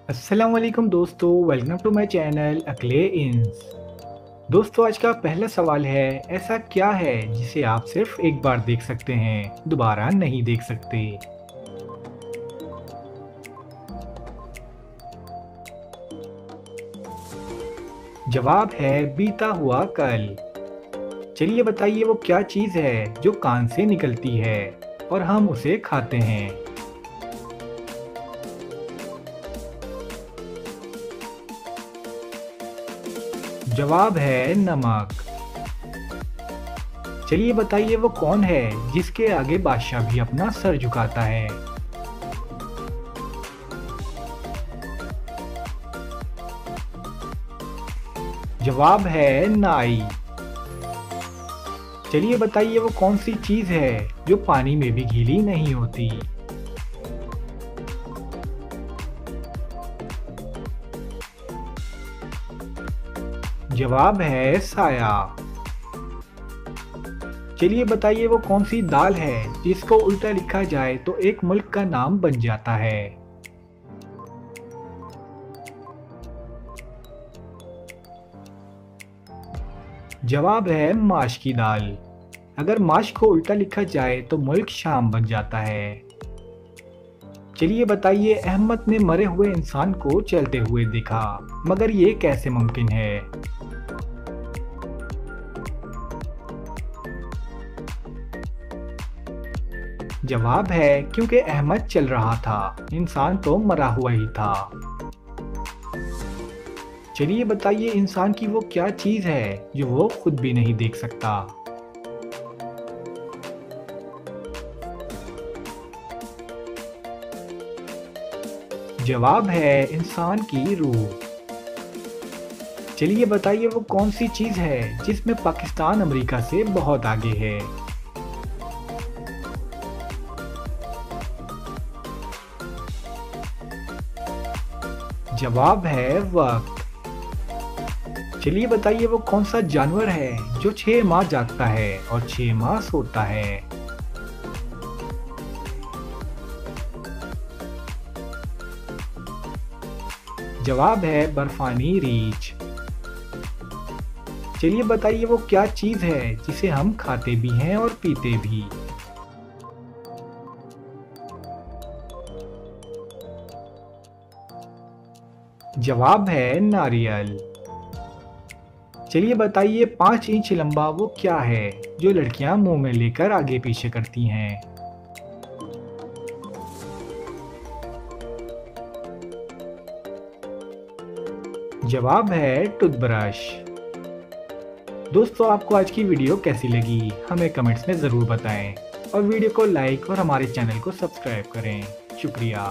अस्सलाम वालेकुम दोस्तों, वेलकम टू माय चैनल अक्ले इंस। दोस्तों, आज का पहला सवाल है, ऐसा क्या है जिसे आप सिर्फ एक बार देख सकते हैं, दोबारा नहीं देख सकते? जवाब है बीता हुआ कल। चलिए बताइए वो क्या चीज़ है जो कान से निकलती है और हम उसे खाते हैं? जवाब है नमक। चलिए बताइए वो कौन है जिसके आगे बादशाह भी अपना सर झुकाता है? जवाब है नाई। चलिए बताइए वो कौन सी चीज़ है जो पानी में भी गीली नहीं होती? जवाब है साया। चलिए बताइए वो कौन सी दाल है जिसको उल्टा लिखा जाए तो एक मुल्क का नाम बन जाता है? जवाब है माश की दाल। अगर माश को उल्टा लिखा जाए तो मुल्क शाम बन जाता है। चलिए बताइए अहमद ने मरे हुए इंसान को चलते हुए देखा, मगर ये कैसे मुमकिन है? जवाब है क्योंकि अहमद चल रहा था, इंसान तो मरा हुआ ही था। चलिए बताइए इंसान की वो क्या चीज़ है जो वो खुद भी नहीं देख सकता? जवाब है इंसान की रूह। चलिए बताइए वो कौन सी चीज़ है जिसमें पाकिस्तान अमेरिका से बहुत आगे है? जवाब है वक्त। चलिए बताइए वो कौन सा जानवर है जो 6 माह जागता है और 6 माह सोता है? जवाब है बर्फानी रीछ। चलिए बताइए वो क्या चीज़ है जिसे हम खाते भी हैं और पीते भी? जवाब है नारियल। चलिए बताइए 5 इंच लंबा वो क्या है जो लड़कियां मुंह में लेकर आगे पीछे करती हैं? जवाब है टूथब्रश। दोस्तों, आपको आज की वीडियो कैसी लगी हमें कमेंट्स में ज़रूर बताएं और वीडियो को लाइक और हमारे चैनल को सब्सक्राइब करें। शुक्रिया।